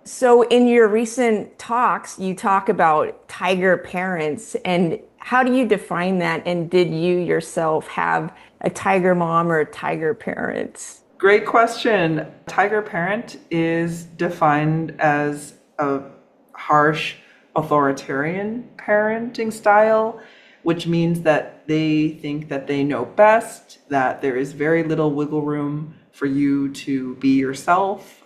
So in your recent talks, you talk about tiger parents, and how do you define that? And did you yourself have a tiger mom or a tiger parent? Great question. Tiger parent is defined as a harsh authoritarian parenting style, which means that they think that they know best, that there is very little wiggle room for you to be yourself.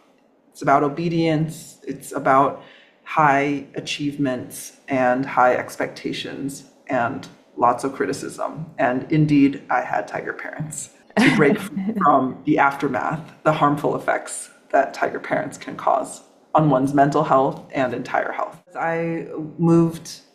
It's about obedience, it's about high achievements and high expectations and lots of criticism. And indeed, I had tiger parents to break from the aftermath, the harmful effects that tiger parents can cause on one's mental health and entire health. I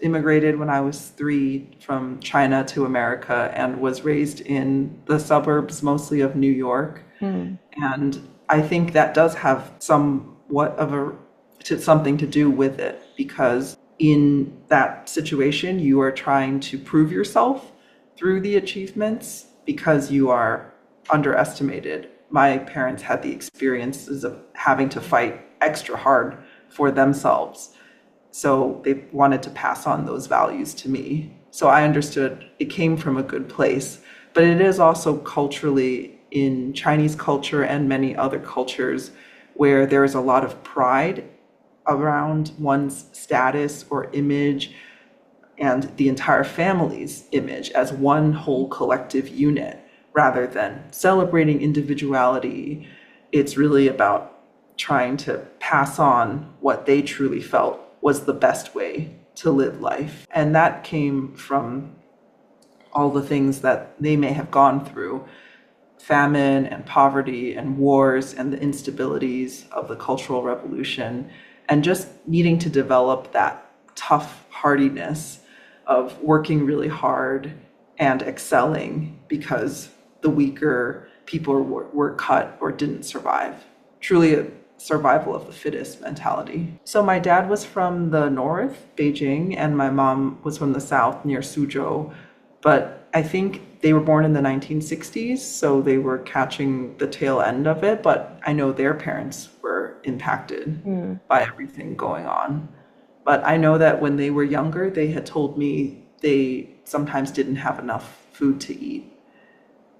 immigrated when I was 3 from China to America and was raised in the suburbs, mostly of New York. Hmm. And I think that does have somewhat of something to do with it because in that situation, you are trying to prove yourself through the achievements because you are underestimated. My parents had the experiences of having to fight extra hard for themselves. So they wanted to pass on those values to me. So I understood it came from a good place, but it is also culturally in Chinese culture and many other cultures where there is a lot of pride around one's status or image and the entire family's image as one whole collective unit rather than celebrating individuality. It's really about trying to pass on what they truly felt was the best way to live life. And that came from all the things that they may have gone through famine and poverty and wars and the instabilities of the Cultural Revolution, and just needing to develop that tough hardiness of working really hard and excelling because the weaker people were cut or didn't survive. Truly a survival of the fittest mentality. So my dad was from the north, Beijing, and my mom was from the south near Suzhou. But I think they were born in the 1960s, so they were catching the tail end of it. But I know their parents were impacted Hmm. by everything going on. But I know that when they were younger, they had told me they sometimes didn't have enough food to eat.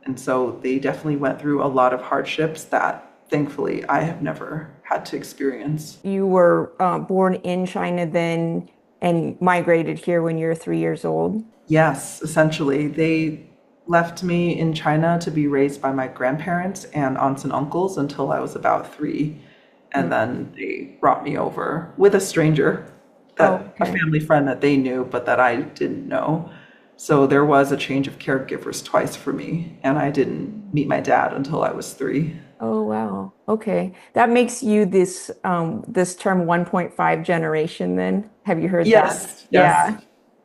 And so they definitely went through a lot of hardships that thankfully I have never had to experience. You were born in China then and migrated here when you were 3 years old. Yes, essentially, they left me in China to be raised by my grandparents and aunts and uncles until I was about 3. And Hmm. then they brought me over with a stranger, Oh, that a okay. family friend that they knew, but that I didn't know. So there was a change of caregivers twice for me, and I didn't meet my dad until I was 3. Oh, wow. Okay. That makes you this term 1.5 generation then. Have you heard that? Yes, yes, Yeah.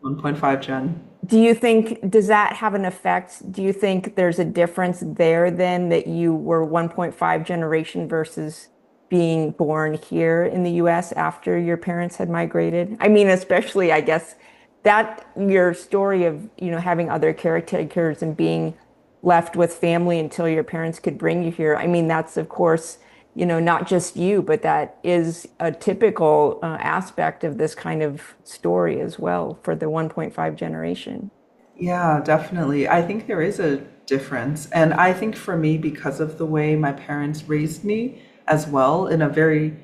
1.5 Gen. Does that have an effect? Do you think there's a difference there then that you were 1.5 generation versus being born here in the US after your parents had migrated? I mean, especially, I guess, that your story of, having other caretakers and being left with family until your parents could bring you here. I mean, that's of course, not just you, but that is a typical aspect of this kind of story as well for the 1.5 generation. Yeah, definitely. I think there is a difference. And I think for me, because of the way my parents raised me as well, in a very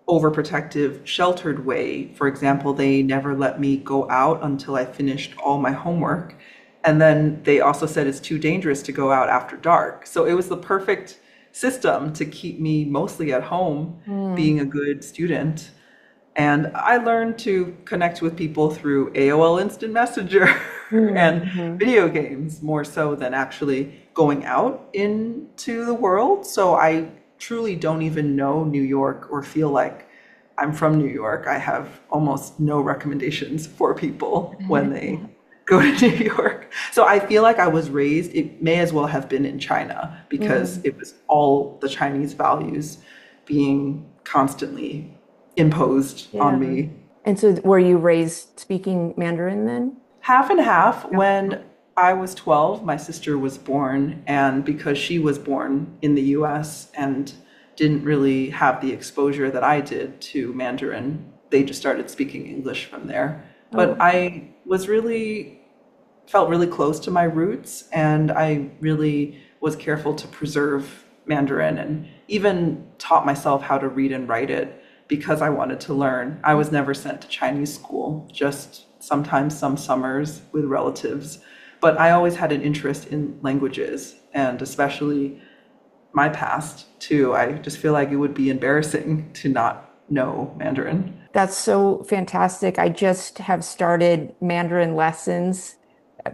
overprotective, sheltered way. For example, they never let me go out until I finished all my homework. And then they also said it's too dangerous to go out after dark. So it was the perfect system to keep me mostly at home, Mm. being a good student. And I learned to connect with people through AOL Instant Messenger and Mm-hmm. video games more so than actually going out into the world. So I truly don't even know New York or feel like I'm from New York. I have almost no recommendations for people when they go to New York. So I feel like I was raised, it may as well have been in China because Mm. it was all the Chinese values being constantly imposed on Yeah. me. And so were you raised speaking Mandarin then? Half and half. Yeah. When I was 12, my sister was born, and because she was born in the US and didn't really have the exposure that I did to Mandarin. They just started speaking English from there. But Oh, I was really felt really close to my roots, and I really was careful to preserve Mandarin and even taught myself how to read and write it because I wanted to learn. I was never sent to Chinese school, just sometimes some summers with relatives. But I always had an interest in languages, and especially my past too. I just feel like it would be embarrassing to not know Mandarin. that's so fantastic. I just have started Mandarin lessons.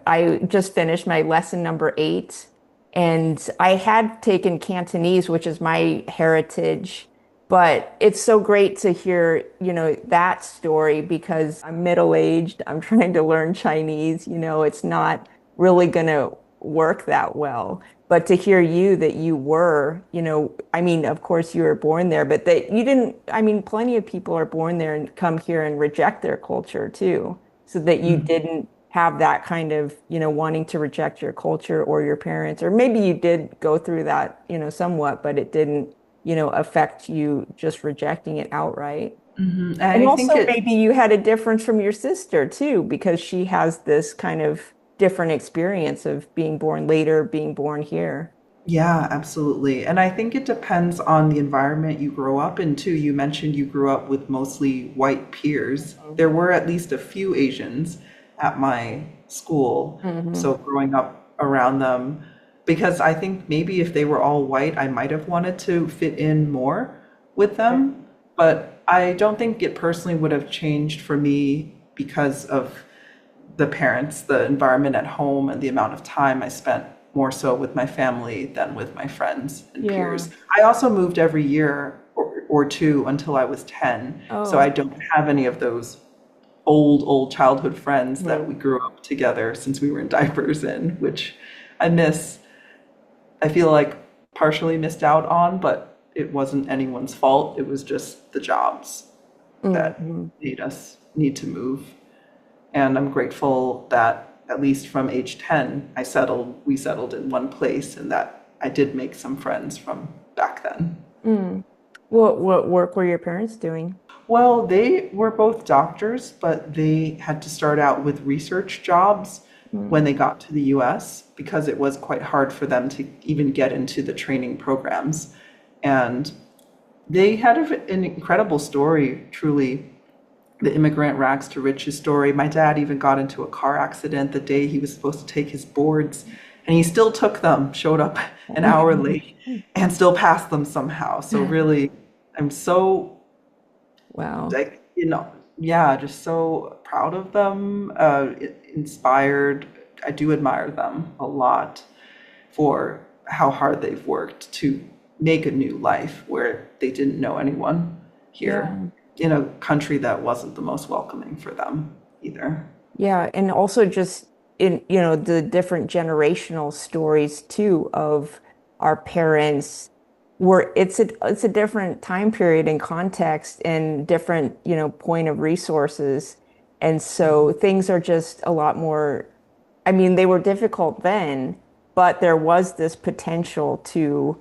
I just finished my lesson number 8, and I had taken Cantonese, which is my heritage. But it's so great to hear, that story because I'm middle-aged. I'm trying to learn Chinese. It's not really going to work that well. But to hear you that you were, I mean, of course you were born there, but that you didn't, I mean, plenty of people are born there and come here and reject their culture too, so that you didn't have that kind of, wanting to reject your culture or your parents, or maybe you did go through that, somewhat, but it didn't, affect you just rejecting it outright. And And I think also it, maybe you had a difference from your sister too, because she has this kind of different experience of being born later, being born here. yeah, absolutely. And I think it depends on the environment you grow up in too. You mentioned you grew up with mostly white peers. There were at least a few Asians at my school. Hmm. So growing up around them, because I think maybe if they were all white, I might have wanted to fit in more with them. But I don't think it personally would have changed for me because of the parents, the environment at home, and the amount of time I spent more so with my family than with my friends and Yeah. peers. I also moved every year or two until I was 10. So I Oh. don't have any of those old childhood friends that we grew up together since we were in diapers in, which I miss. I feel like partially missed out on, but it wasn't anyone's fault. It was just the jobs that Mm-hmm. made us need to move. And I'm grateful that at least from age 10, we settled in one place and that I did make some friends from back then. Mm. What work were your parents doing? Well, they were both doctors, but they had to start out with research jobs when Mm. they got to the US because it was quite hard for them to even get into the training programs. And they had an incredible story, truly. The immigrant rags to riches story. My dad even got into a car accident the day he was supposed to take his boards, and he still took them, showed up an hour late, and still passed them somehow. So really, I'm so Wow. like, yeah, just so proud of them, inspired. I do admire them a lot for how hard they've worked to make a new life where they didn't know anyone here Yeah. in a country that wasn't the most welcoming for them either. Yeah. And also just in, the different generational stories too of our parents where it's a different time period and context and different, point of resources. And so things are just a lot more, I mean, they were difficult then, but there was this potential to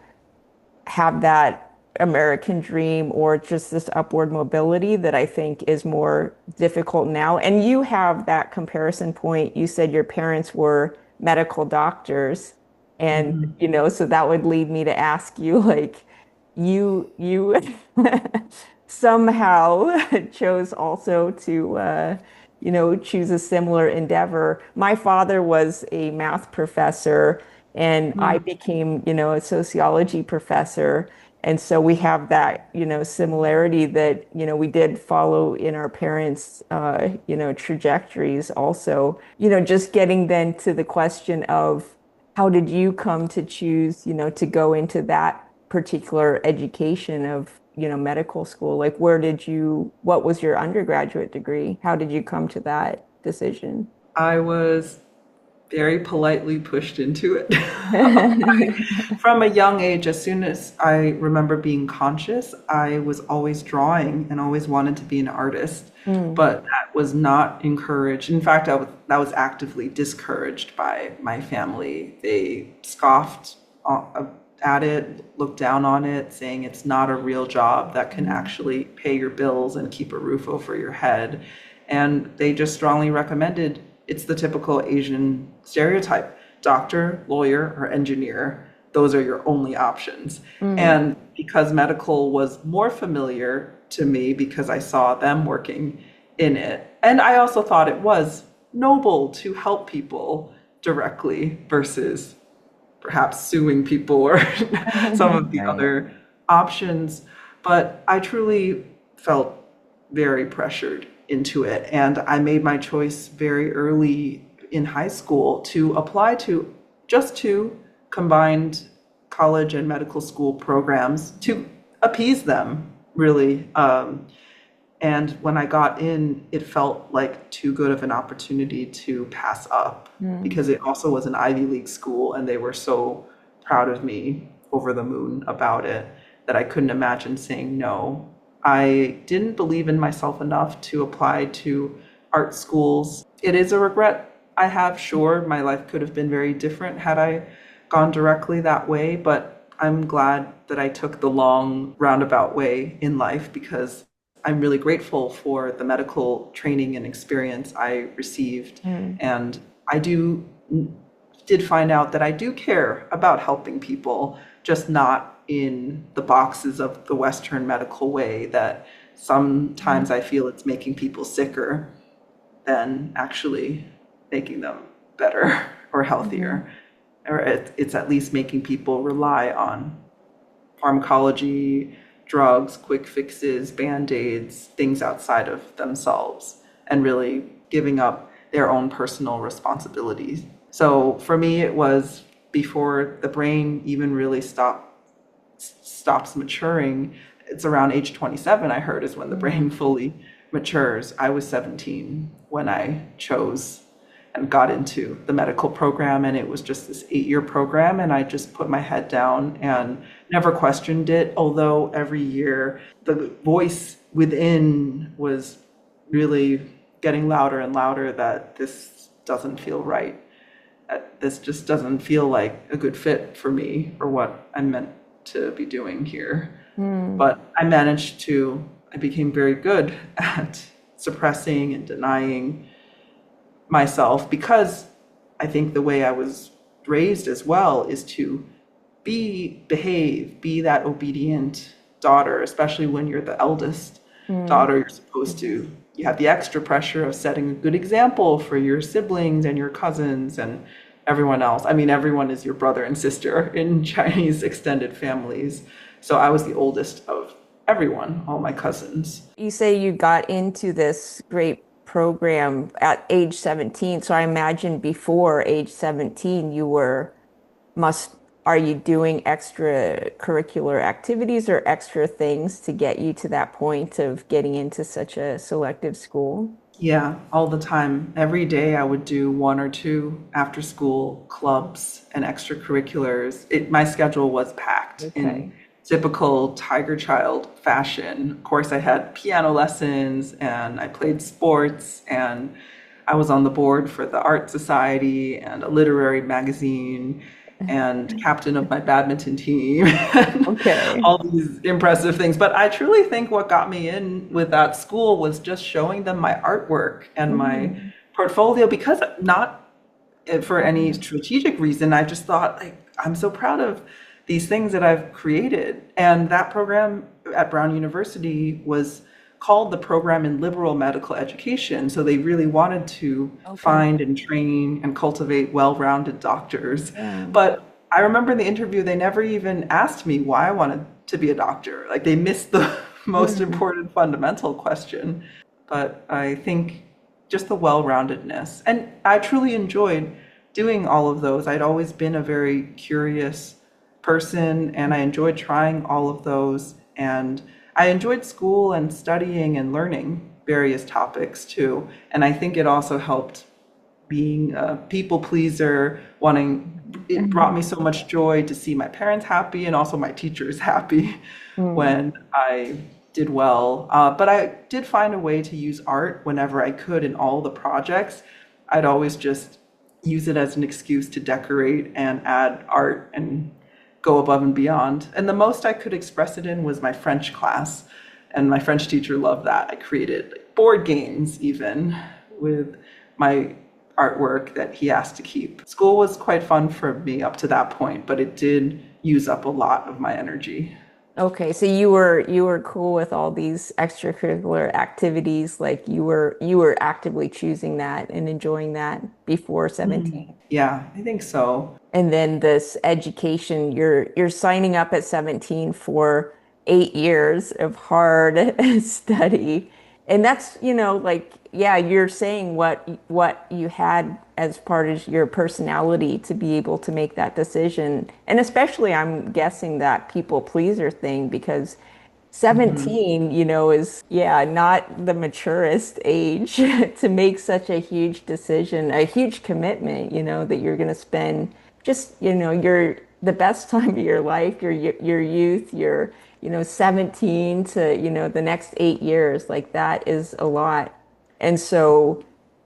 have that American dream or just this upward mobility that I think is more difficult now. And you have that comparison point. You said your parents were medical doctors. And, so that would lead me to ask you, like, you somehow chose also to choose a similar endeavor. My father was a math professor and I became, a sociology professor. And so we have that, similarity that, we did follow in our parents' trajectories also. Just getting then to the question of how did you come to choose, to go into that particular education of, medical school? Like what was your undergraduate degree? How did you come to that decision? I was very politely pushed into it. From a young age, as soon as I remember being conscious, I was always drawing and always wanted to be an artist. Mm. But that was not encouraged. In fact, that was actively discouraged by my family. They scoffed at it, looked down on it, saying it's not a real job that can actually pay your bills and keep a roof over your head. And they just strongly recommended it's the typical Asian stereotype: doctor, lawyer, or engineer. Those are your only options. And because medical was more familiar to me because I saw them working in it, and I also thought it was noble to help people directly versus perhaps suing people or some of the Right. other options. But I truly felt very pressured into it. And I made my choice very early in high school to apply to just two combined college and medical school programs to appease them, really. And when I got in, it felt like too good of an opportunity to pass up because it also was an Ivy League school and they were so proud of me, over the moon about it, that I couldn't imagine saying no. I didn't believe in myself enough to apply to art schools. It is a regret I have, sure. My life could have been very different had I gone directly that way, but I'm glad that I took the long roundabout way in life because I'm really grateful for the medical training and experience I received. And I did find out that I do care about helping people, just not in the boxes of the Western medical way that sometimes I feel it's making people sicker than actually making them better or healthier. Or it's at least making people rely on pharmacology, drugs, quick fixes, band-aids, things outside of themselves, and really giving up their own personal responsibilities. So for me, it was before the brain even really stops maturing. It's around age 27, I heard, is when the brain fully matures. I was 17 when I chose and got into the medical program, and it was just this 8-year program, and I just put my head down and never questioned it, although every year the voice within was really getting louder and louder that this doesn't feel right. This just doesn't feel like a good fit for me or what I'm meant to be doing here. But I became very good at suppressing and denying myself because I think the way I was raised as well is to behave, be that obedient daughter, especially when you're the eldest daughter. You have the extra pressure of setting a good example for your siblings and your cousins and everyone else. I mean, everyone is your brother and sister in Chinese extended families. So I was the oldest of everyone, all my cousins. You say you got into this great program at age 17. So I imagine before age 17, must, are you doing extracurricular activities or extra things to get you to that point of getting into such a selective school? Yeah, all the time. Every day I would do one or two after school clubs and extracurriculars. My schedule was packed in Okay. typical tiger child fashion. Of course, I had piano lessons and I played sports and I was on the board for the art society and a literary magazine and captain of my badminton team and Okay. all these impressive things. But I truly think what got me in with that school was just showing them my artwork and my Mm. portfolio because not for any strategic reason. I just thought, like, I'm so proud of these things that I've created. And that program at Brown University was called the Program in Liberal Medical Education. So they really wanted to Okay. find and train and cultivate well-rounded doctors. Yeah. But I remember in the interview, they never even asked me why I wanted to be a doctor. Like they missed the most Mm. important fundamental question. But I think just the well-roundedness. And I truly enjoyed doing all of those. I'd always been a very curious person and I enjoyed trying all of those. And I enjoyed school and studying and learning various topics too. And I think it also helped being a people pleaser, it brought me so much joy to see my parents happy and also my teachers happy Mm. when I did well. But I did find a way to use art whenever I could in all the projects. I'd always just use it as an excuse to decorate and add art and go above and beyond. And the most I could express it in was my French class. And my French teacher loved that. I created like, board games even with my artwork that he asked to keep. School was quite fun for me up to that point, but it did use up a lot of my energy. Okay, so you were cool with all these extracurricular activities, like you were actively choosing that and enjoying that before 17. Yeah, I think so. And then this education, you're signing up at 17 for 8 years of hard study. And that's, like, yeah, you're saying what you had as part of your personality to be able to make that decision. And especially I'm guessing that people pleaser thing because 17, is, yeah, not the maturest age to make such a huge decision, a huge commitment, that you're going to spend just, the best time of your life, your youth, your, 17 to, the next 8 years, like that is a lot. And so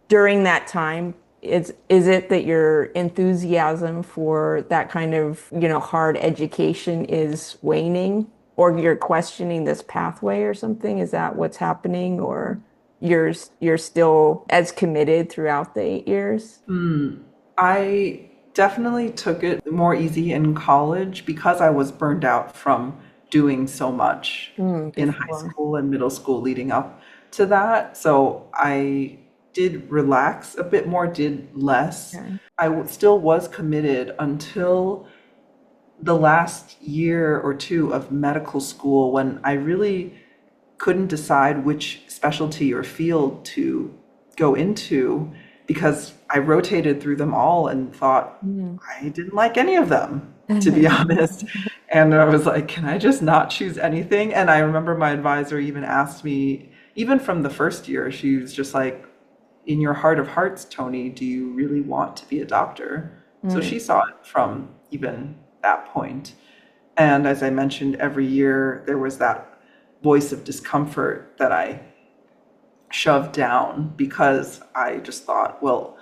during that time, is it that your enthusiasm for that kind of, hard education is waning, or you're questioning this pathway or something? Is that what's happening, or you're still as committed throughout the 8 years? I definitely took it more easy in college because I was burned out from doing so much in high Before. school and middle school leading up to that. So I did relax a bit more, did less. Okay. Still was committed until the last year or two of medical school when I really couldn't decide which specialty or field to go into because I rotated through them all and thought I didn't like any of them, to be honest. And I was like, can I just not choose anything? And I remember my advisor even asked me, even from the first year, she was just like, in your heart of hearts, Toni, do you really want to be a doctor? So she saw it from even that point. And as I mentioned, every year there was that voice of discomfort that I shoved down because I just thought, well,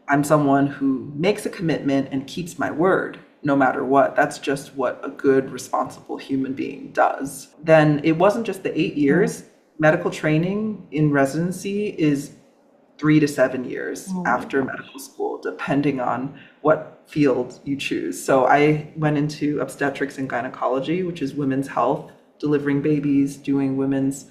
I'm someone who makes a commitment and keeps my word no matter what. That's just what a good, responsible human being does. Then it wasn't just the 8 years. Medical training in residency is 3 to 7 years Oh my after gosh. medical school, depending on what field you choose. So I went into obstetrics and gynecology, which is women's health, delivering babies, doing women's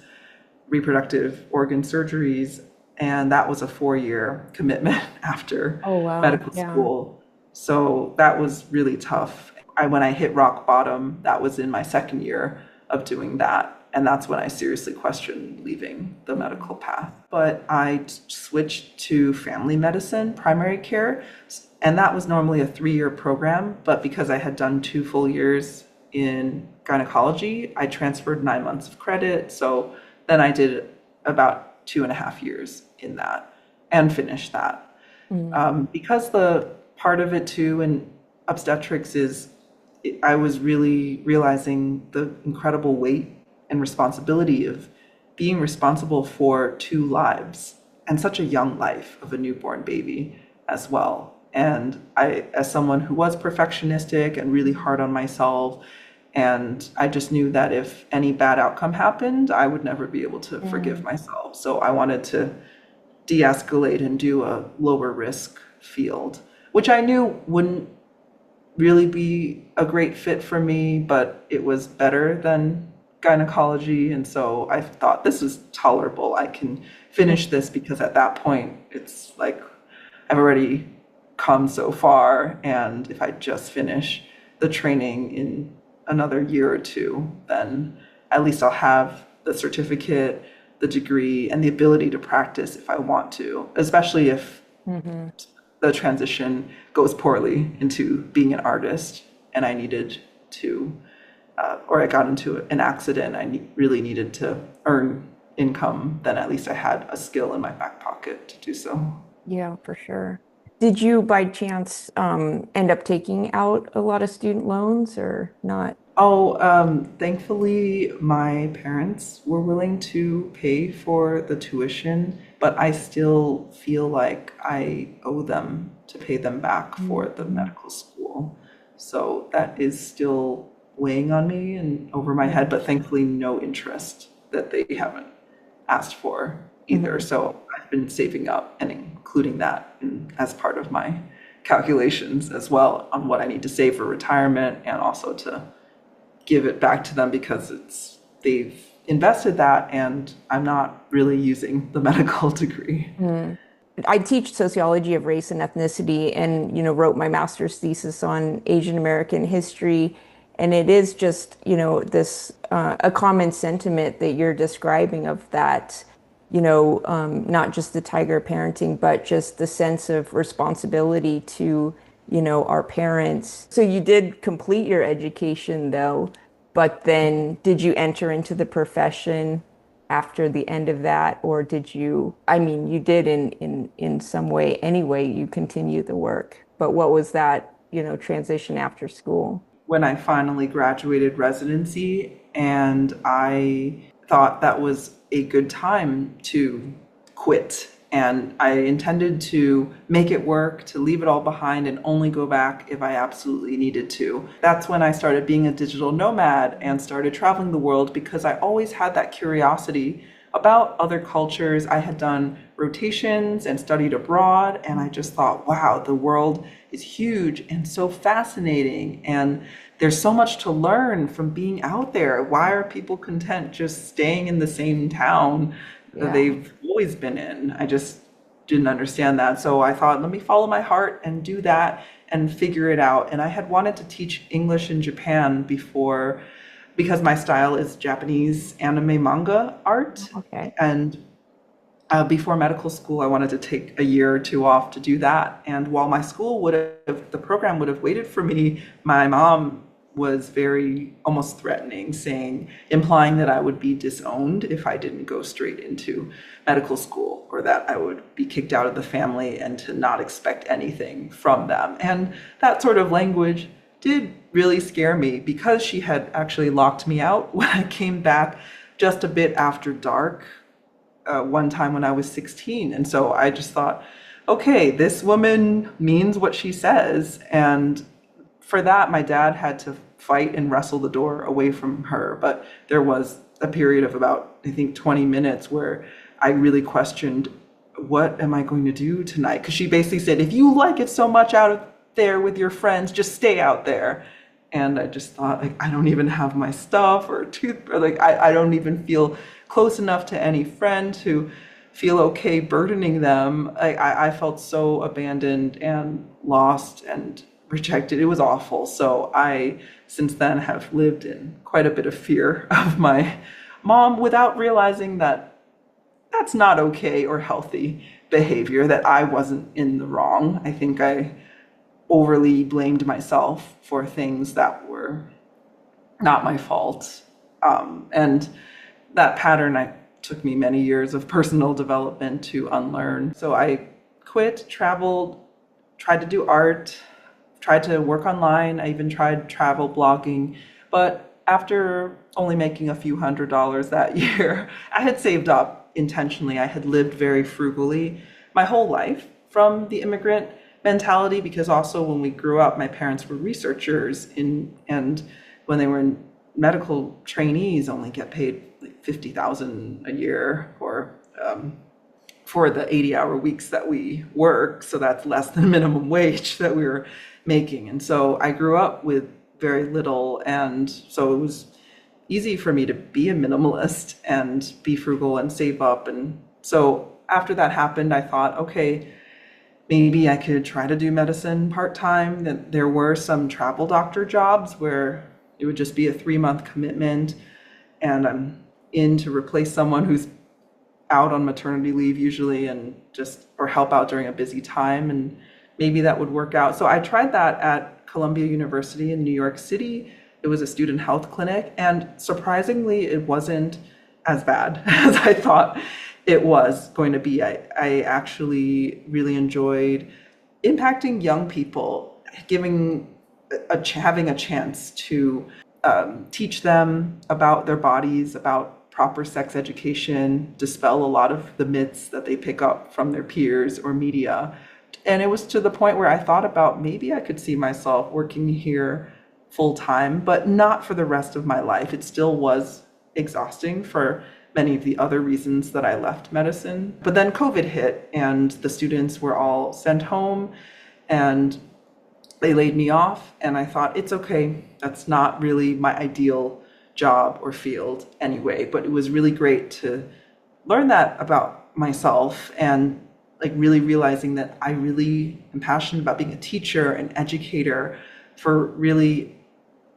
reproductive organ surgeries. And that was a 4 year commitment after Oh wow. medical Yeah. school. So that was really tough. When I hit rock bottom, that was in my second year of doing that. And that's when I seriously questioned leaving the medical path. But I switched to family medicine, primary care. And that was normally a 3 year program. But because I had done 2 full years in gynecology, I transferred 9 months of credit. So then I did about 2.5 years in that and finished that. Because the part of it too in obstetrics is I was really realizing the incredible weight and responsibility of being responsible for 2 lives and such a young life of a newborn baby as well. And I, as someone who was perfectionistic and really hard on myself, and I just knew that if any bad outcome happened, I would never be able to forgive myself. So I wanted to de-escalate and do a lower risk field, which I knew wouldn't really be a great fit for me, but it was better than gynecology. And so I thought this is tolerable. I can finish this because at that point, it's like I've already come so far. And if I just finish the training in another year or two, then at least I'll have the certificate, the degree, and the ability to practice if I want to, especially if the transition goes poorly into being an artist and I needed to, or I got into an accident, really needed to earn income, then at least I had a skill in my back pocket to do so. Yeah, for sure. Did you by chance end up taking out a lot of student loans or not? Oh, thankfully, my parents were willing to pay for the tuition, but I still feel like I owe them to pay them back for the medical school. So that is still weighing on me and over my head, but thankfully no interest that they haven't asked for either. Mhm. So I've been saving up and including that as part of my calculations as well on what I need to save for retirement and also to give it back to them because they've invested that and I'm not really using the medical degree. Mm. I teach sociology of race and ethnicity and, wrote my master's thesis on Asian American history. And it is just, this a common sentiment that you're describing of that, not just the tiger parenting, but just the sense of responsibility to, our parents. So you did complete your education though, but then did you enter into the profession after the end of that, or did you, I mean, you did in some way anyway, you continued the work, but what was that, transition after school? When I finally graduated residency, and I thought that was a good time to quit. And I intended to make it work, to leave it all behind and only go back if I absolutely needed to. That's when I started being a digital nomad and started traveling the world because I always had that curiosity about other cultures. I had done rotations and studied abroad, and I just thought, wow, the world is huge and so fascinating. And there's so much to learn from being out there. Why are people content just staying in the same town that Yeah. they've always been in? I just didn't understand that. So I thought, let me follow my heart and do that and figure it out. And I had wanted to teach English in Japan before because my style is Japanese anime manga art. Okay. And before medical school, I wanted to take a year or two off to do that. And while my school the program would have waited for me, my mom was very almost threatening, implying that I would be disowned if I didn't go straight into medical school or that I would be kicked out of the family and to not expect anything from them. And that sort of language did really scare me because she had actually locked me out when I came back just a bit after dark one time when I was 16. And so I just thought, okay, this woman means what she says. And for that, my dad had to fight and wrestle the door away from her. But there was a period of about, I think, 20 minutes where I really questioned, what am I going to do tonight? Because she basically said, if you like it so much out there with your friends, just stay out there. And I just thought, like, I don't even have my stuff or like, I don't even feel close enough to any friend to feel okay burdening them. I felt so abandoned and lost and rejected. It was awful. So I, since then, have lived in quite a bit of fear of my mom without realizing that that's not okay or healthy behavior, that I wasn't in the wrong. I think I overly blamed myself for things that were not my fault. And that pattern took me many years of personal development to unlearn. So I quit, traveled, tried to do art, tried to work online. I even tried travel blogging. But after only making a few $100s that year, I had saved up intentionally. I had lived very frugally my whole life from the immigrant mentality, because also when we grew up, my parents were researchers and when they were in medical trainees only get paid like 50,000 a year for the 80-hour weeks that we work. So that's less than minimum wage that we were making. And so I grew up with very little. And so it was easy for me to be a minimalist and be frugal and save up. And so after that happened, I thought, okay, maybe I could try to do medicine part-time. That there were some travel doctor jobs where it would just be a 3-month commitment and I'm in to replace someone who's out on maternity leave usually and just or help out during a busy time, and maybe that would work out. So I tried that at Columbia University in New York City. It was a student health clinic, and surprisingly it wasn't as bad as I thought it was going to be. I actually really enjoyed impacting young people, having a chance to teach them about their bodies, about proper sex education, dispel a lot of the myths that they pick up from their peers or media, And it was to the point where I thought about maybe I could see myself working here full time, but not for the rest of my life. It still was exhausting for many of the other reasons that I left medicine. But then COVID hit and the students were all sent home and they laid me off. And I thought, it's okay. That's not really my ideal job or field anyway. But it was really great to learn that about myself and like really realizing that I really am passionate about being a teacher and educator for really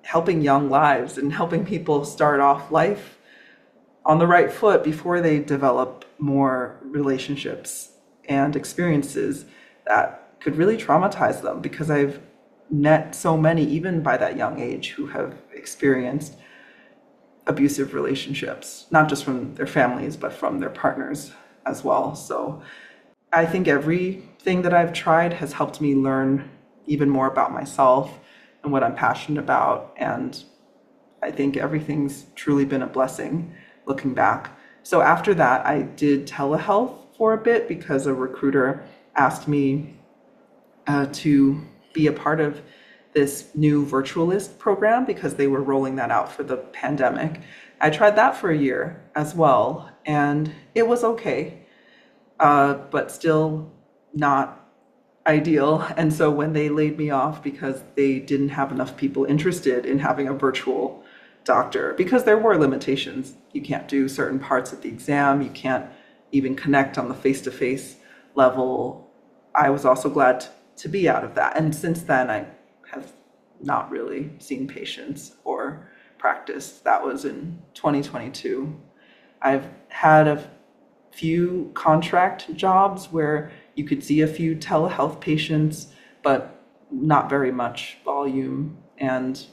helping young lives and helping people start off life on the right foot before they develop more relationships and experiences that could really traumatize them, because I've met so many, even by that young age, who have experienced abusive relationships, not just from their families, but from their partners as well. So I think everything that I've tried has helped me learn even more about myself and what I'm passionate about. And I think everything's truly been a blessing looking back. So after that, I did telehealth for a bit because a recruiter asked me to be a part of this new virtualist program because they were rolling that out for the pandemic. I tried that for a year as well, and it was okay, but still not ideal. And so when they laid me off because they didn't have enough people interested in having a virtual doctor, because there were limitations. You can't do certain parts of the exam, you can't even connect on the face-to-face level. I was also glad to be out of that. And since then, I have not really seen patients or practiced. That was in 2022. I've had a few contract jobs where you could see a few telehealth patients, but not very much volume. And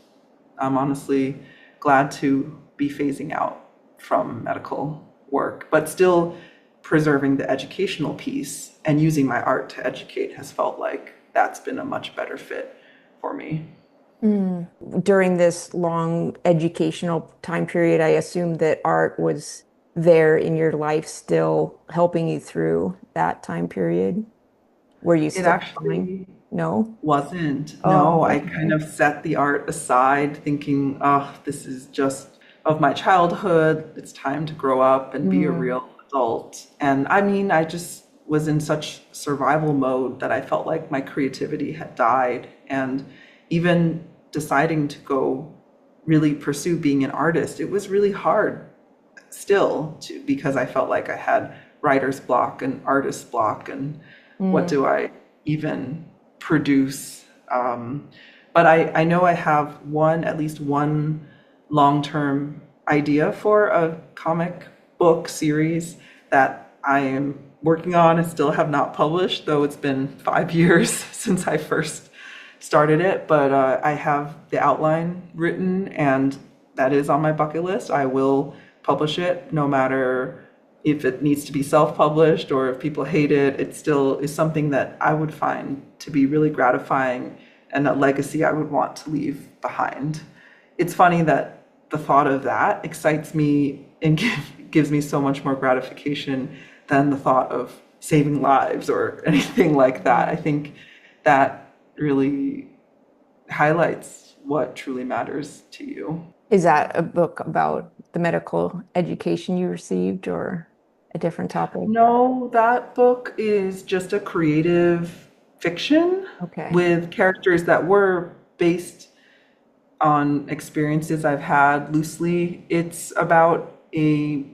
I'm honestly glad to be phasing out from medical work, but still preserving the educational piece and using my art to educate has felt like that's been a much better fit for me. During this long educational time period, I assume that art was there in your life, still helping you through that time period. Were you It still fine? actually No? wasn't. Oh, No, I kind okay. of set the art aside thinking, oh, this is just of my childhood. It's time to grow up and be a Mm, real adult. And I mean, I just was in such survival mode that I felt like my creativity had died. And even deciding to go really pursue being an artist, it was really hard still to, because I felt like I had writer's block and artist block and what mm. do I even produce? But I know I have at least one long-term idea for a comic book series that I am working on and still have not published, though it's been 5 years since I first started it. But I have the outline written, and that is on my bucket list. I will publish it no matter if it needs to be self-published or if people hate it. It still is something that I would find to be really gratifying and a legacy I would want to leave behind. It's funny that the thought of that excites me and gives me so much more gratification than the thought of saving lives or anything like that. I think that really highlights what truly matters to you. Is that a book about the medical education you received or a different topic? No, that book is just a creative fiction Okay. with characters that were based on experiences I've had loosely. It's about a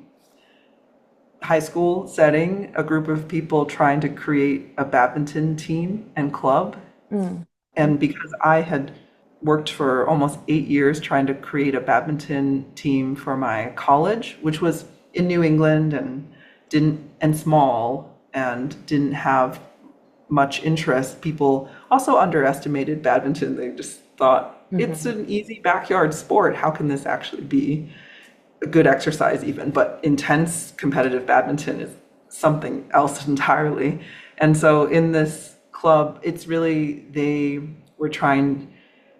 high school setting, a group of people trying to create a badminton team and club. Mm, And because I had worked for almost 8 years trying to create a badminton team for my college, which was in New England and small and didn't have much interest. People also underestimated badminton. They just thought it's mhm. an easy backyard sport. How can this actually be a good exercise even? But intense competitive badminton is something else entirely. And so in this club, it's really, they were trying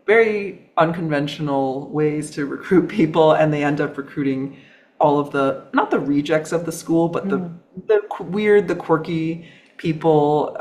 very unconventional ways to recruit people, and they end up recruiting all of not the rejects of the school, but Mm, the weird, the quirky people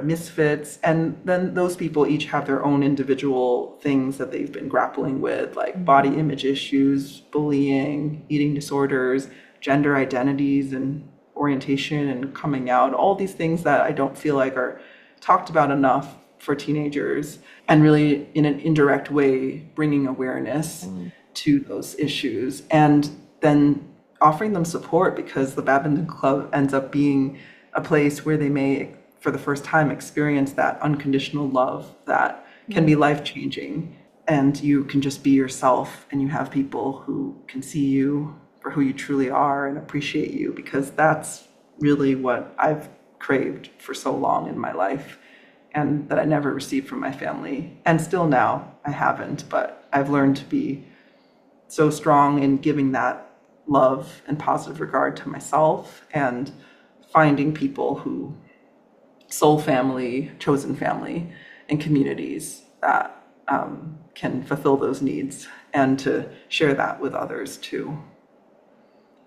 misfits. And then those people each have their own individual things that they've been grappling with, like body image issues, bullying, eating disorders, gender identities and orientation and coming out, all these things that I don't feel like are talked about enough for teenagers, and really in an indirect way bringing awareness to those issues, and then offering them support, because the badminton club ends up being a place where they may for the first time experience that unconditional love that can be life-changing, and you can just be yourself, and you have people who can see you for who you truly are and appreciate you, because that's really what I've craved for so long in my life, and that I never received from my family. And still now, I haven't, but I've learned to be so strong in giving that love and positive regard to myself, and finding people who, soul family, chosen family, and communities that can fulfill those needs, and to share that with others too.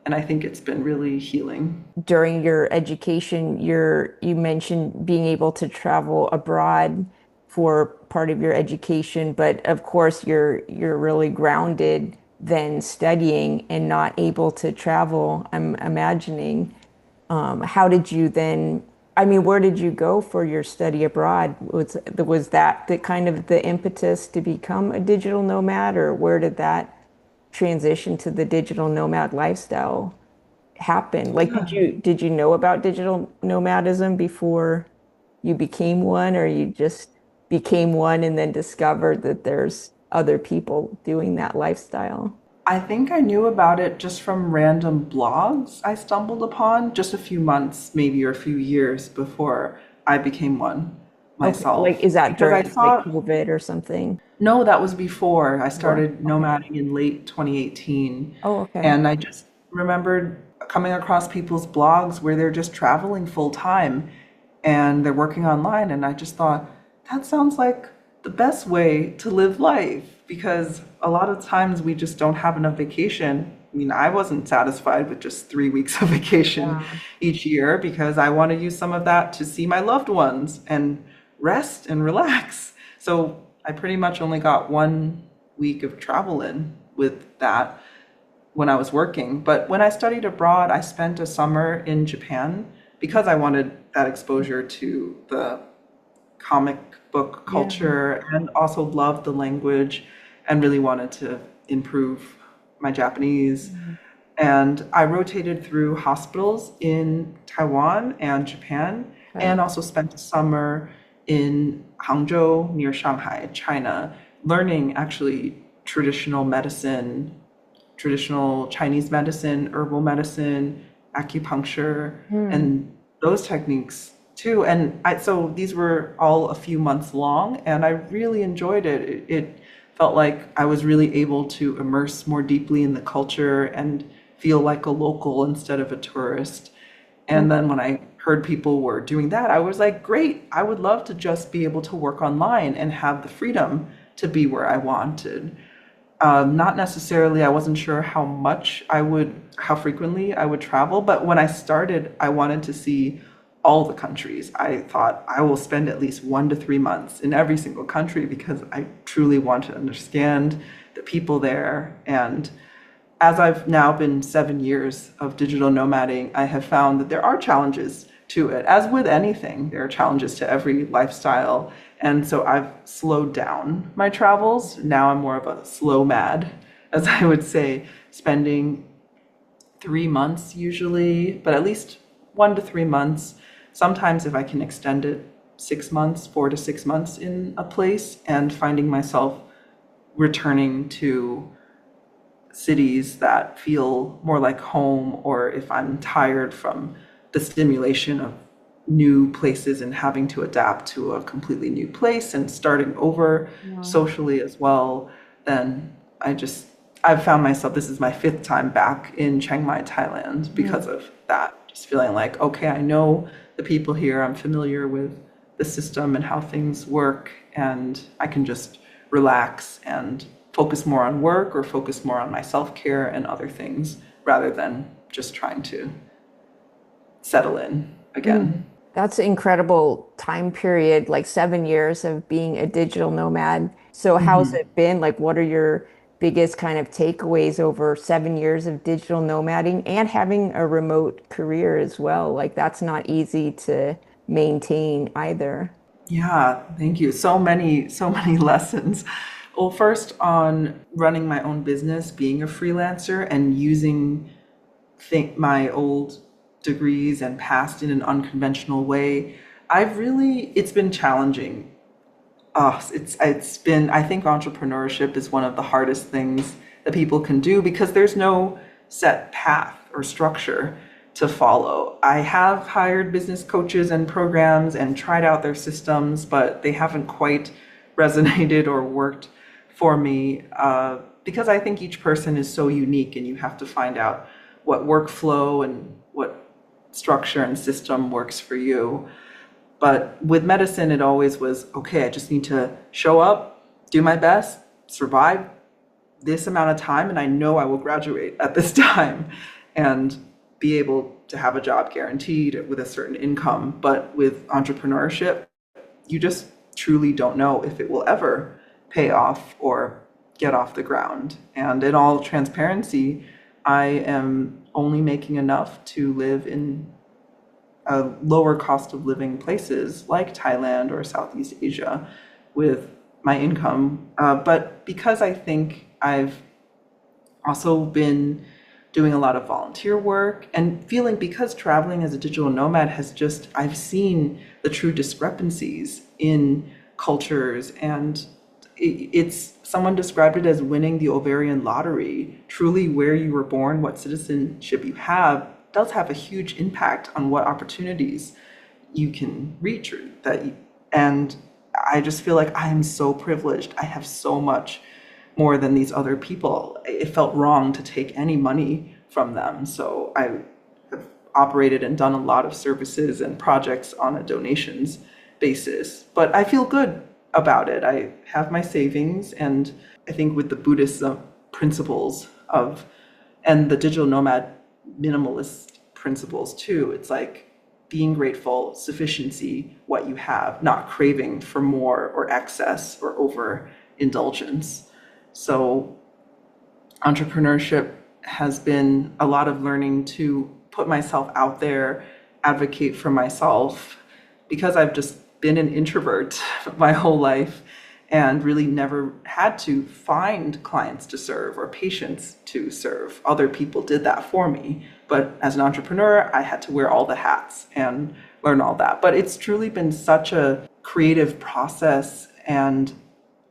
And I think it's been really healing. During your education, you mentioned being able to travel abroad for part of your education, but of course you're really grounded then studying and not able to travel, I'm imagining. How did you then, I mean, where did you go for your study abroad? Was that the kind of the impetus to become a digital nomad, or where did that transition to the digital nomad lifestyle happen? Like, did you know about digital nomadism before you became one, or you just became one and then discovered that there's other people doing that lifestyle? I think I knew about it just from random blogs I stumbled upon just a few months, maybe, or a few years before I became one Okay, like myself. is that Because I during like saw, COVID or something? no, that was before. I Or started okay. nomading in late 2018. Oh, okay. And I just remembered coming across people's blogs where they're just traveling full time and they're working online. And I just thought, that sounds like the best way to live life, because a lot of times we just don't have enough vacation. I mean, I wasn't satisfied with just 3 weeks of vacation Yeah. each year, because I want to use some of that to see my loved ones and rest and relax. So I pretty much only got 1 week of travel in with that when I was working. But when I studied abroad, I spent a summer in Japan because I wanted that exposure to the comic book Yeah. culture, and also loved the language and really wanted to improve my Japanese. And I rotated through hospitals in Taiwan and Japan, Okay. and also spent a summer in Hangzhou near Shanghai, China, learning actually traditional medicine, traditional Chinese medicine, herbal medicine, acupuncture, Hmm. and those techniques too. And so these were all a few months long, and I really enjoyed it. It felt like I was really able to immerse more deeply in the culture and feel like a local instead of a tourist. And then when I heard people were doing that, I was like, great, I would love to just be able to work online and have the freedom to be where I wanted. Not necessarily, I wasn't sure how frequently I would travel, but when I started, I wanted to see all the countries. I thought I will spend at least 1 to 3 months in every single country, because I truly want to understand the people there. And as I've now been 7 years of digital nomading, I have found that there are challenges to it. As with anything, there are challenges to every lifestyle. And so I've slowed down my travels. Now I'm more of a slow mad, as I would say, spending 3 months usually, but at least 1 to 3 months. Sometimes if I can extend it, 6 months, 4 to 6 months in a place, and finding myself returning to cities that feel more like home, or if I'm tired from the stimulation of new places and having to adapt to a completely new place and starting over Yeah. socially as well, then I've found myself, this is my fifth time back in Chiang Mai, Thailand, because of that. Just feeling like, okay, I know the people here, I'm familiar with the system and how things work, and I can just relax and focus more on work or focus more on my self-care and other things, rather than just trying to settle in Mm. again. That's an incredible time period, like 7 years of being a digital nomad. So how's Mhm. it been? Like, what are your biggest kind of takeaways over 7 years of digital nomading and having a remote career as well? Like, that's not easy to maintain either. Yeah, thank you. So many lessons. Well, first on running my own business, being a freelancer and using my old degrees and past in an unconventional way. It's been challenging. It's been, I think entrepreneurship is one of the hardest things that people can do because there's no set path or structure to follow. I have hired business coaches and programs and tried out their systems, but they haven't quite resonated or worked for me because I think each person is so unique and you have to find out what workflow and what structure and system works for you. But with medicine, it always was okay, I just need to show up, do my best, survive this amount of time, and I know I will graduate at this time and be able to have a job guaranteed with a certain income. But with entrepreneurship, you just truly don't know if it will ever pay off or get off the ground. And in all transparency, I am only making enough to live in lower cost of living places like Thailand or Southeast Asia with my income. But because I think I've also been doing a lot of volunteer work and feeling because traveling as a digital nomad has just, I've seen the true discrepancies in cultures and it's someone described it as winning the ovarian lottery. Truly, where you were born, what citizenship you have, does have a huge impact on what opportunities you can reach or and I just feel like I am so privileged. I have so much more than these other people. It felt wrong to take any money from them. So I have operated and done a lot of services and projects on a donations basis. But I feel good about it. I have my savings, and I think with the Buddhist principles of and the digital nomad minimalist principles too, it's like being grateful, sufficiency, what you have, not craving for more or excess or overindulgence. So entrepreneurship has been a lot of learning to put myself out there, advocate for myself, because I've just been an introvert my whole life and really never had to find clients to serve or patients to serve. Other people did that for me. But as an entrepreneur, I had to wear all the hats and learn all that. But it's truly been such a creative process, and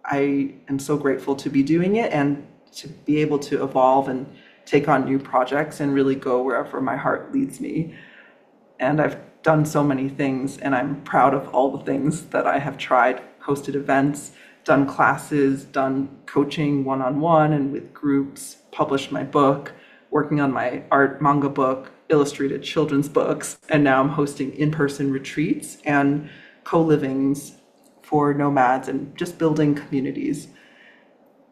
I am so grateful to be doing it and to be able to evolve and take on new projects and really go wherever my heart leads me. And I've done so many things, and I'm proud of all the things that I have tried, hosted events, done classes, done coaching one-on-one and with groups, published my book, working on my art manga book, illustrated children's books, and now I'm hosting in-person retreats and co-livings for nomads and just building communities.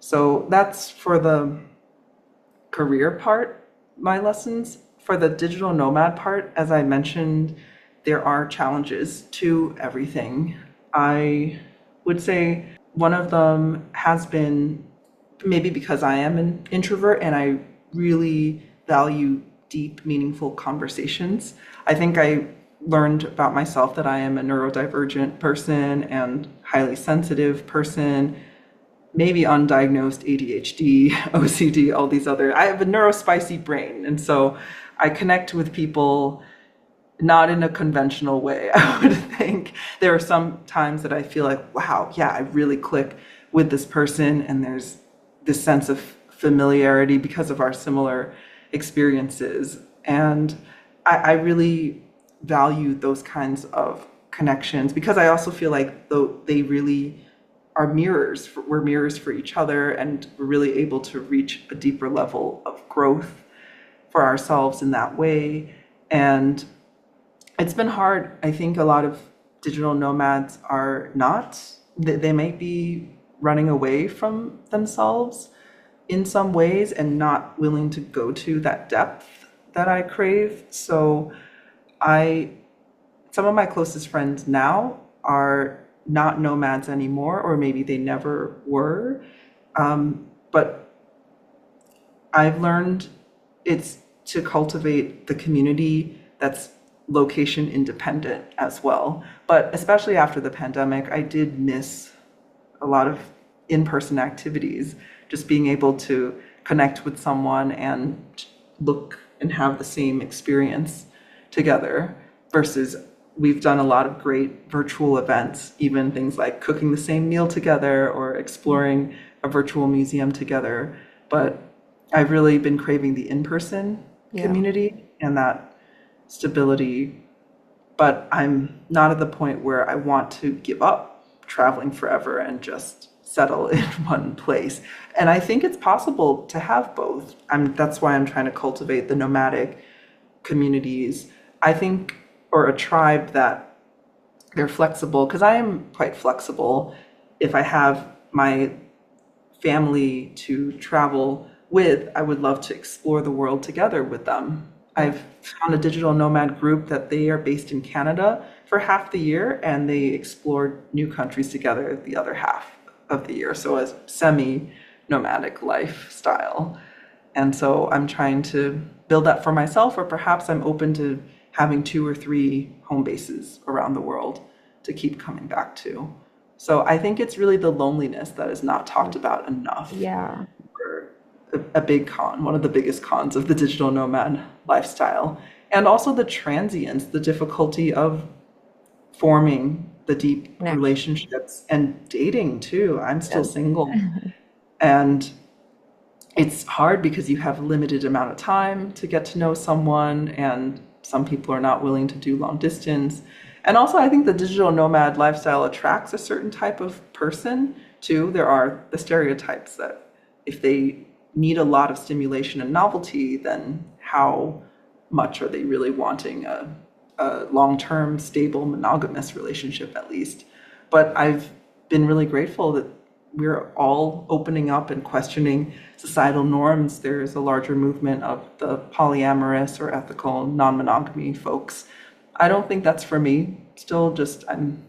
So that's for the career part, my lessons. For the digital nomad part, as I mentioned, there are challenges to everything. I would say one of them has been maybe because I am an introvert and I really value deep, meaningful conversations. I think I learned about myself that I am a neurodivergent person and highly sensitive person, maybe undiagnosed ADHD, OCD, all these other. I have a neurospicy brain. And so I connect with people not in a conventional way. I would think there are some times that I feel like, wow, yeah, I really click with this person. And there's this sense of familiarity because of our similar experiences. And I really value those kinds of connections because I also feel like though they really are mirrors, we're mirrors for each other, and we're really able to reach a deeper level of growth for ourselves in that way. And it's been hard. I think a lot of digital nomads are not, they might be running away from themselves in some ways and not willing to go to that depth that I crave. So I some of my closest friends now are not nomads anymore, or maybe they never were. But I've learned it's to cultivate the community that's location independent as well. But especially after the pandemic, I did miss a lot of in-person activities, just being able to connect with someone and look and have the same experience together versus we've done a lot of great virtual events, even things like cooking the same meal together or exploring a virtual museum together. But I've really been craving the in-person Yeah. community and that stability, but I'm not at the point where I want to give up traveling forever and just settle in one place. And I think it's possible to have both. That's why I'm trying to cultivate the nomadic communities. I think, or a tribe that they're flexible, because I am quite flexible. If I have my family to travel with, I would love to explore the world together with them. I've found a digital nomad group that they are based in Canada for half the year and they explore new countries together the other half of the year. So a semi-nomadic lifestyle. And so I'm trying to build that for myself, or perhaps I'm open to having 2 or 3 home bases around the world to keep coming back to. So I think it's really the loneliness that is not talked about enough. Yeah. A big con, one of the biggest cons of the digital nomad lifestyle. And also the transience, the difficulty of forming the deep Connection. relationships and dating too. I'm still Yes. single. And it's hard because you have a limited amount of time to get to know someone, and some people are not willing to do long distance. And also, I think the digital nomad lifestyle attracts a certain type of person too. There are the stereotypes that if they need a lot of stimulation and novelty, then how much are they really wanting a long-term, stable, monogamous relationship at least? But I've been really grateful that we're all opening up and questioning societal norms. There's a larger movement of the polyamorous or ethical non-monogamy folks. I don't think that's for me. Still just, I'm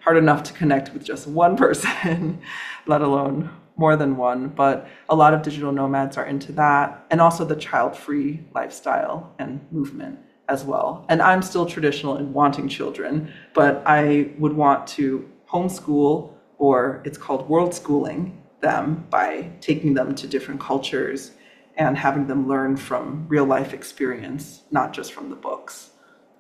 hard enough to connect with just one person, let alone more than one. But a lot of digital nomads are into that. And also the child-free lifestyle and movement as well. And I'm still traditional in wanting children, but I would want to homeschool, or it's called world schooling them by taking them to different cultures and having them learn from real life experience, not just from the books,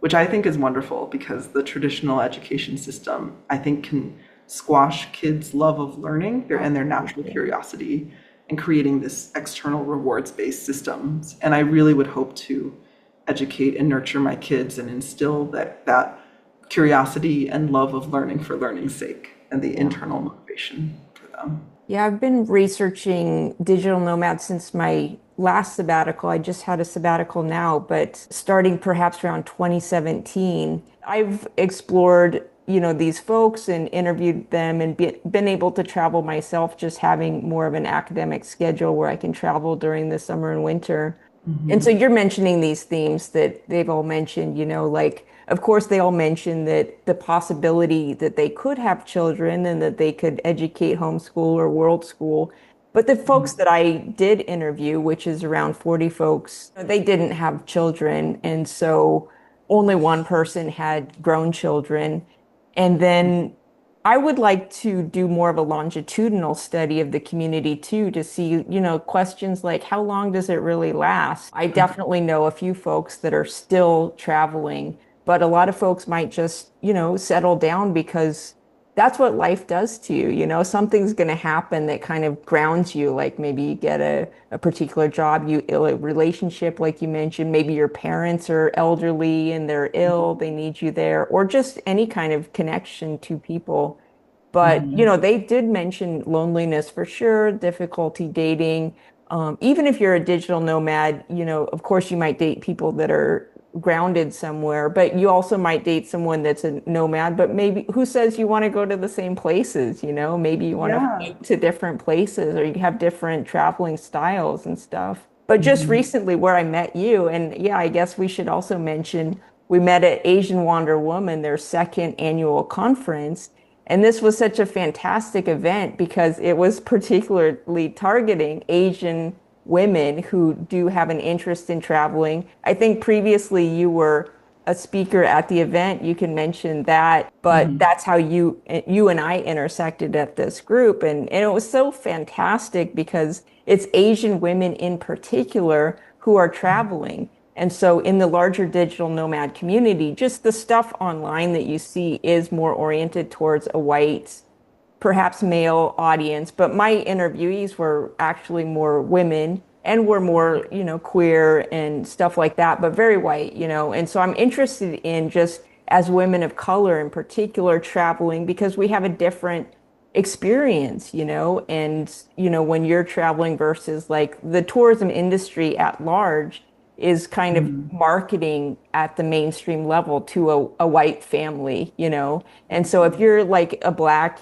which I think is wonderful because the traditional education system, I think, can squash kids' love of learning and their natural curiosity and creating this external rewards-based systems. And I really would hope to educate and nurture my kids and instill that curiosity and love of learning for learning's sake and the internal motivation for them. Yeah, I've been researching digital nomads since my last sabbatical. I just had a sabbatical now, but starting perhaps around 2017, I've explored, these folks and interviewed them and been able to travel myself, just having more of an academic schedule where I can travel during the summer and winter. And so you're mentioning these themes that they've all mentioned, like, of course, they all mentioned that the possibility that they could have children and that they could educate, homeschool, or world school. But the folks that I did interview, which is around 40 folks, they didn't have children. And so only one person had grown children. And then I would like to do more of a longitudinal study of the community too, to see, questions like how long does it really last? I definitely know a few folks that are still traveling, but a lot of folks might just, settle down because that's what life does to you. Something's going to happen that kind of grounds you. Like maybe you get a particular job, you ill a relationship, like you mentioned, maybe your parents are elderly and they're ill, they need you there, or just any kind of connection to people. But, they did mention loneliness for sure, difficulty dating. Even if you're a digital nomad, of course you might date people that are grounded somewhere, but you also might date someone that's a nomad, but maybe who says you want to go to the same places, maybe you want to Yeah. float to different places or you have different traveling styles and stuff. But just recently where I met you, and yeah, I guess we should also mention we met at Asian Wonder Woman, their second annual conference. And this was such a fantastic event because it was particularly targeting Asian women who do have an interest in traveling. I think previously you were a speaker at the event. You can mention that, but Mhm. that's how you and I intersected at this group. And it was so fantastic because it's Asian women in particular who are traveling. And so in the larger digital nomad community, just the stuff online that you see is more oriented towards a white, perhaps male audience, but my interviewees were actually more women and were more, queer and stuff like that, but very white. And so I'm interested in just as women of color in particular traveling because we have a different experience. And when you're traveling versus like the tourism industry at large is kind of Mhm. marketing at the mainstream level to a white family. And so if you're like a black,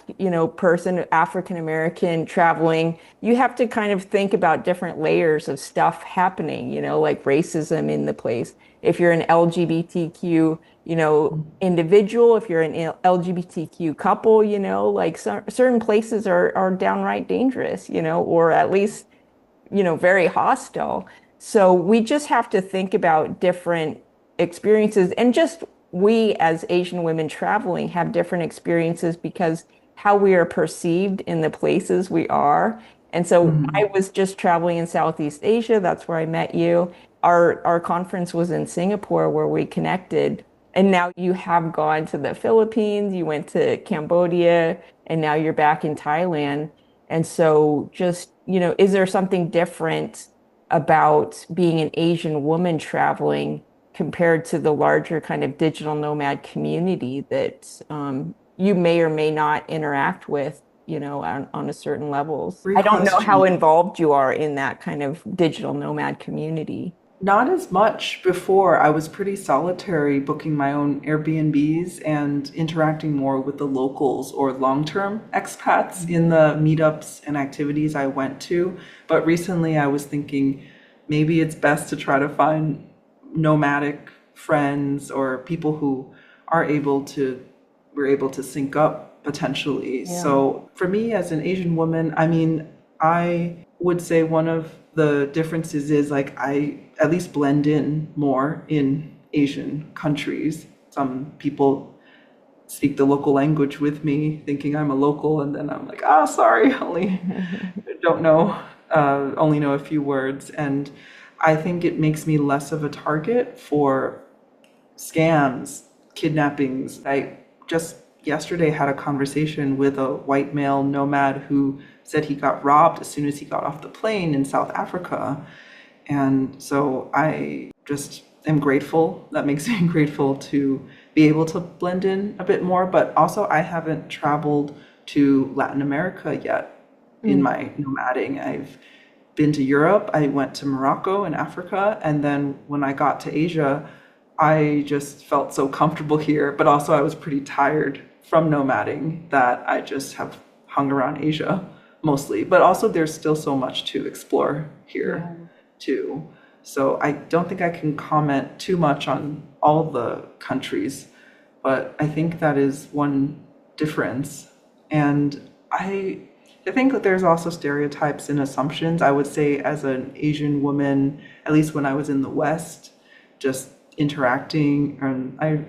person, African American traveling, you have to kind of think about different layers of stuff happening, like racism in the place. If you're an LGBTQ, individual, if you're an LGBTQ couple, like certain places are downright dangerous, or at least very hostile. So we just have to think about different experiences and just we as Asian women traveling have different experiences because how we are perceived in the places we are. And so I Mhm. was just traveling in Southeast Asia. That's where I met you. Our conference was in Singapore where we connected. And now you have gone to the Philippines, you went to Cambodia, and now you're back in Thailand. And so just, is there something different about being an Asian woman traveling compared to the larger kind of digital nomad community that you may or may not interact with, on a certain levels? I Great don't know how question. involved you are in that kind of digital nomad community. Not as much before. I was pretty solitary, booking my own Airbnbs and interacting more with the locals or long-term expats in the meetups and activities I went to. But recently I was thinking maybe it's best to try to find nomadic friends or people who are able to, we're able to sync up potentially. Yeah. So for me as an Asian woman, I mean, I would say one of the differences is like I at least blend in more in Asian countries. Some people speak the local language with me, thinking I'm a local, and then I'm like, ah, sorry, only don't know, only know a few words. And I think it makes me less of a target for scams, kidnappings. I just yesterday had a conversation with a white male nomad who said he got robbed as soon as he got off the plane in South Africa. And so I just am grateful. That makes me grateful to be able to blend in a bit more. But also, I haven't traveled to Latin America yet in Mm. my nomading. I've been to Europe, I went to Morocco and Africa, and then when I got to Asia, I just felt so comfortable here, but also I was pretty tired from nomading that I just have hung around Asia mostly. But also there's still so much to explore here Yeah. too. So I don't think I can comment too much on all the countries, but I think that is one difference. And I think that there's also stereotypes and assumptions. I would say as an Asian woman, at least when I was in the West, just interacting, and I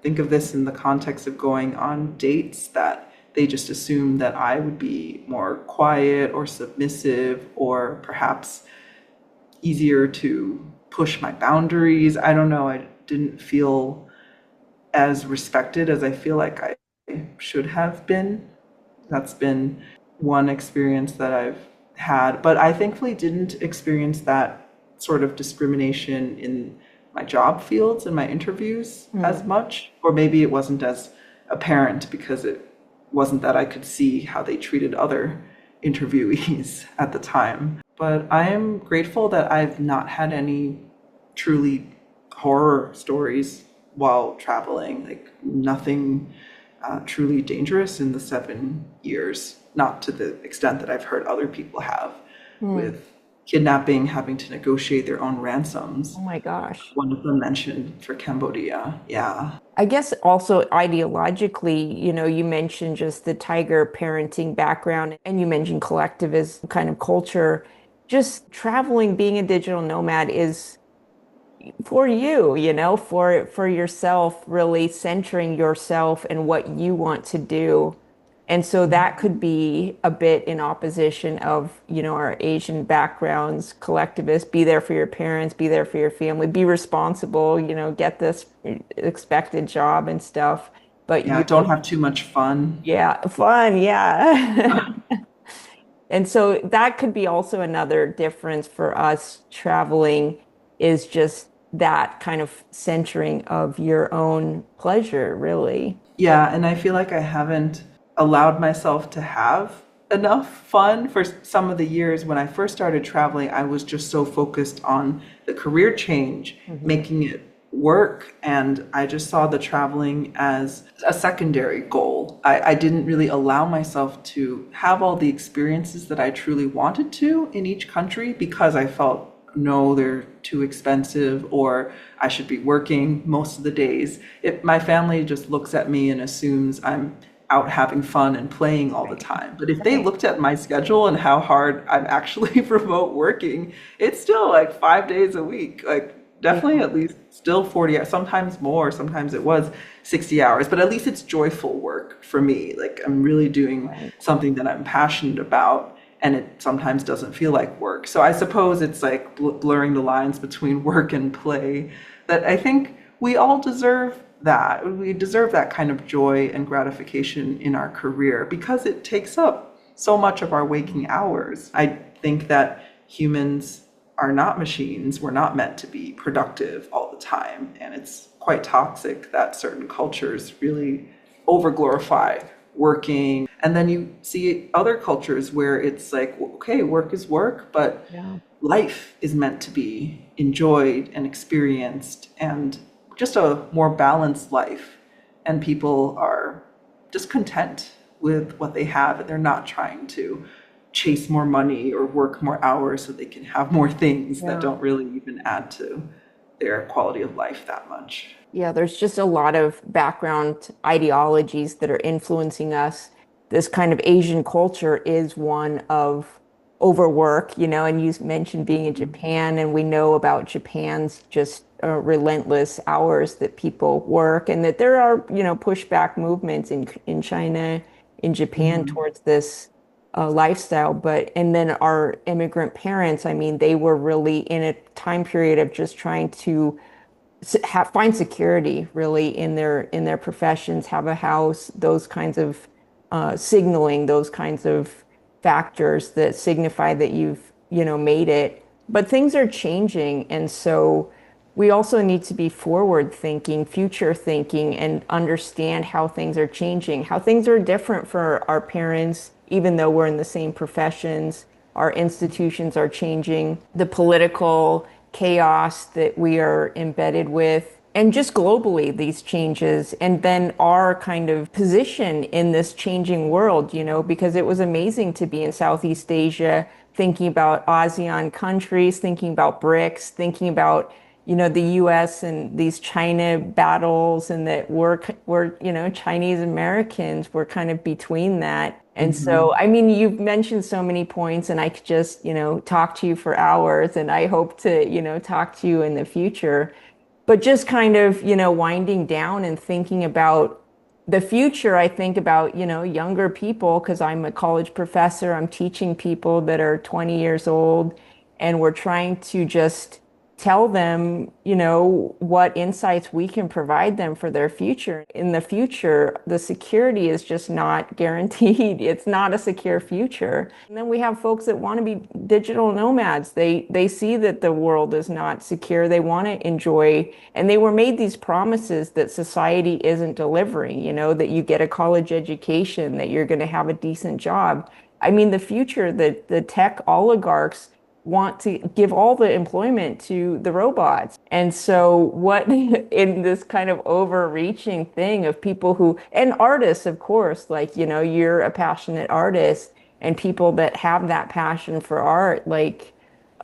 think of this in the context of going on dates, that they just assume that I would be more quiet or submissive or perhaps easier to push my boundaries. I don't know. I didn't feel as respected as I feel like I should have been. That's been one experience that I've had, but I thankfully didn't experience that sort of discrimination in my job fields and my interviews as Mm. much, or maybe it wasn't as apparent because it wasn't that I could see how they treated other interviewees at the time. But I am grateful that I've not had any truly horror stories while traveling, like nothing truly dangerous in the 7 years, not to the extent that I've heard other people have Mm. with kidnapping, having to negotiate their own Oh ransoms. my gosh. One of them mentioned for Cambodia. Yeah. I guess also ideologically, you mentioned just the tiger parenting background and you mentioned collectivist kind of culture. Just traveling, being a digital nomad is for you, for yourself, really centering yourself and what you want to do. And so that could be a bit in opposition of, our Asian backgrounds, collectivist, be there for your parents, be there for your family, be responsible, get this expected job and stuff. But Yeah. Don't have too much fun. yeah, fun, yeah. And so that could be also another difference for us traveling is just that kind of centering of your own pleasure, really. Yeah, and I feel like I haven't allowed myself to have enough fun for some of the years. When I first started traveling, I was just so focused on the career change, Mhm. making it work, and I just saw the traveling as a secondary goal. I didn't really allow myself to have all the experiences that I truly wanted to in each country because I felt no, they're too expensive, or I should be working most of the days. My family just looks at me and assumes I'm out having fun and playing all the Right. time. But if they Right. looked at my schedule and how hard I'm actually remote working, it's still like 5 days a week. Like definitely Yeah. at least still 40 hours, sometimes more, sometimes it was 60 hours, but at least it's joyful work for me. Like I'm really doing Right. something that I'm passionate about, and it sometimes doesn't feel like work. So I suppose it's like blurring the lines between work and play, that I think we all deserve that. We deserve that kind of joy and gratification in our career because it takes up so much of our waking hours. I think that humans are not machines. We're not meant to be productive all the time. And it's quite toxic that certain cultures really overglorify working. And then you see other cultures where it's like, okay, work is work, but Yeah. life is meant to be enjoyed and experienced, and just a more balanced life. And people are just content with what they have, and they're not trying to chase more money or work more hours so they can have more things that Yeah. don't really even add to their quality of life that much. Yeah, there's just a lot of background ideologies that are influencing us. This kind of Asian culture is one of overwork, and you mentioned being in Japan, and we know about Japan's just relentless hours that people work, and that there are, pushback movements in China, in Japan Mhm. towards this lifestyle. But and then our immigrant parents, I mean, they were really in a time period of just trying to find security really in their professions, have a house, those kinds of signaling, those kinds of factors that signify that you've, made it. But things are changing, and so we also need to be forward thinking, future thinking, and understand how things are changing, how things are different for our parents, even though we're in the same professions. Our institutions are changing. The political chaos that we are embedded with, and just globally, these changes, and then our kind of position in this changing world, because it was amazing to be in Southeast Asia, thinking about ASEAN countries, thinking about BRICS, thinking about the US and these China battles, and that we're Chinese Americans, we're kind of between that. And so, Mhm. I mean, you've mentioned so many points, and I could just, talk to you for hours, and I hope to, talk to you in the future. But just kind of, winding down and thinking about the future, I think about, younger people, because I'm a college professor, I'm teaching people that are 20 years old, and we're trying to just tell them, what insights we can provide them for their future. In the future, the security is just not guaranteed. It's not a secure future. And then we have folks that want to be digital nomads. They see that the world is not secure. They want to enjoy, and they were made these promises that society isn't delivering, that you get a college education, that you're going to have a decent job. I mean, the future, the tech oligarchs want to give all the employment to the robots. And so what in this kind of overreaching thing of people who, and artists, of course, like, you're a passionate artist, and people that have that passion for art, like,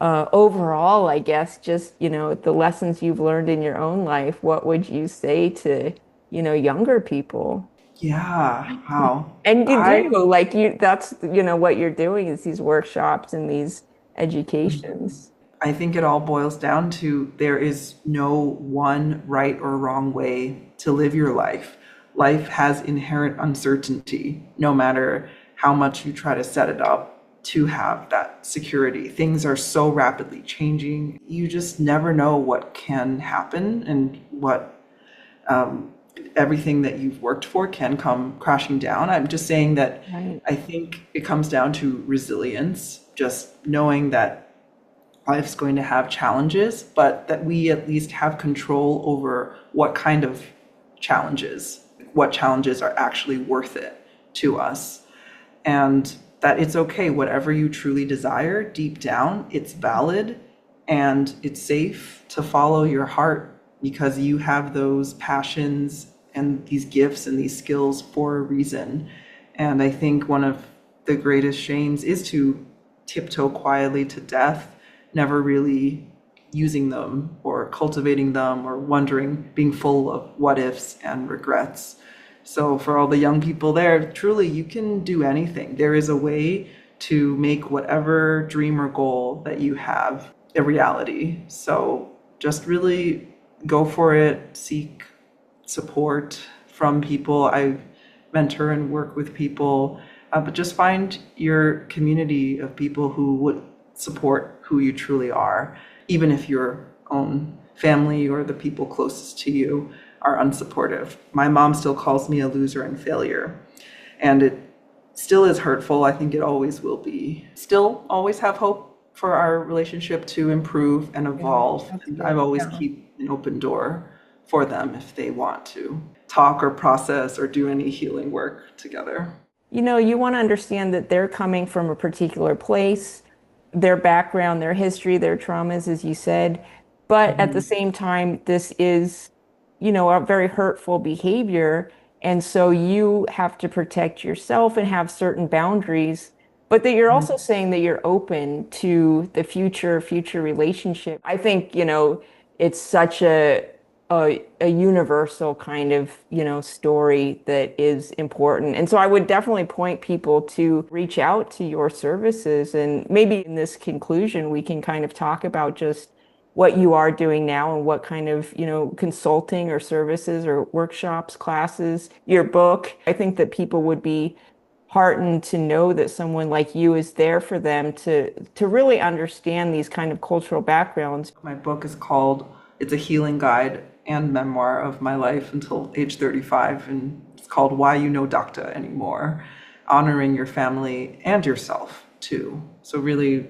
overall, I guess, just, the lessons you've learned in your own life, what would you say to, younger people? Yeah, wow. And you I do, like that's, what you're doing is these workshops and these educations. I think it all boils down to there is no one right or wrong way to live your life. Life has inherent uncertainty, no matter how much you try to set it up to have that security. Things are so rapidly changing. You just never know what can happen and what everything that you've worked for can come crashing down. I'm just saying that Right. I think it comes down to resilience, just knowing that life's going to have challenges, but that we at least have control over what kind of challenges, what challenges are actually worth it to us. And that it's okay, whatever you truly desire deep down, it's valid and it's safe to follow your heart because you have those passions and these gifts and these skills for a reason. And I think one of the greatest shames is to tiptoe quietly to death, never really using them or cultivating them or wondering, being full of what ifs and regrets. So, for all the young people there, truly, you can do anything. There is a way to make whatever dream or goal that you have a reality. So, just really go for it, seek support from people. I mentor and work with people, but just find your community of people who would support who you truly are, even if your own family or the people closest to you are unsupportive. My mom still calls me a loser and failure, and it still is hurtful. I think it always will be. Still always have hope for our relationship to improve and Yeah, evolve. that's And I good. always Yeah. keep an open door for them if they want to talk or process or do any healing work together. You want to understand that they're coming from a particular place, their background, their history, their traumas, as you said. But at the Mhm. same time, this is, a very hurtful behavior. And so you have to protect yourself and have certain boundaries, but that you're also saying that you're open to the future relationship. I think, it's such a universal kind of, story that is important. And so I would definitely point people to reach out to your services. And maybe in this conclusion, we can kind of talk about just what you are doing now and what kind of, consulting or services or workshops, classes, your book. I think that people would be heartened to know that someone like you is there for them to really understand these kind of cultural backgrounds. My book is called, it's a healing guide and memoir of my life until age 35, and it's called Why You Know Doctor Anymore, honoring your family and yourself too. So really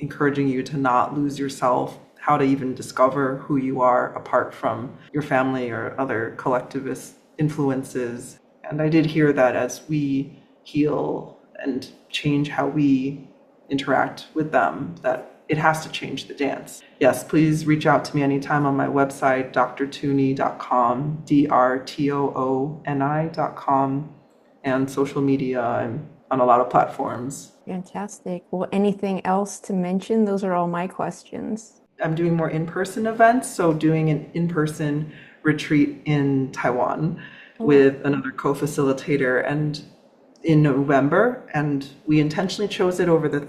encouraging you to not lose yourself, how to even discover who you are apart from your family or other collectivist influences. And I did hear that as we heal and change how we interact with them, that it has to change the dance. Yes, please reach out to me anytime on my website, drtooni.com, drtooni.com, and social media. I'm on a lot of platforms. Fantastic. Well, anything else to mention? Those are all my questions. I'm doing more in-person events, so doing an in-person retreat in Taiwan Oh, with another co-facilitator and in November, and we intentionally chose it over the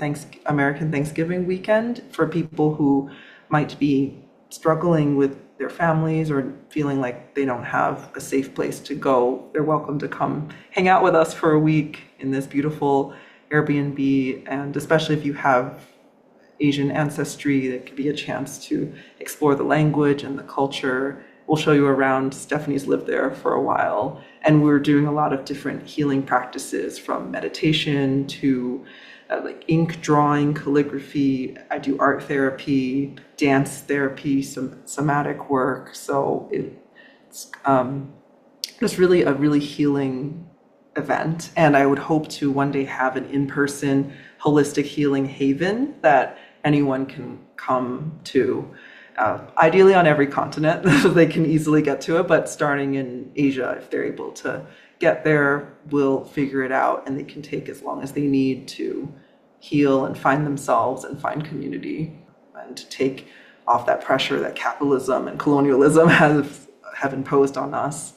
American Thanksgiving weekend for people who might be struggling with their families or feeling like they don't have a safe place to go. They're welcome to come hang out with us for a week in this beautiful Airbnb, and especially if you have Asian ancestry, it could be a chance to explore the language and the culture. We'll show you around. Stephanie's lived there for a while, and we're doing a lot of different healing practices from meditation to like ink drawing, calligraphy. I do art therapy, dance therapy, some somatic work. So it's just really a really healing event. And I would hope to one day have an in-person holistic healing haven that anyone can come to. Ideally on every continent, they can easily get to it, but starting in Asia, if they're able to get there, we'll figure it out, and they can take as long as they need to heal and find themselves and find community. and to take off that pressure that capitalism and colonialism have imposed on us.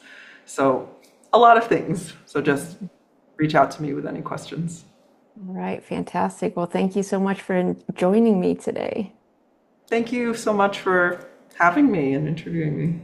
So a lot of things. So just reach out to me with any questions. All right, fantastic. Well, thank you so much for joining me today. Thank you so much for having me and interviewing me.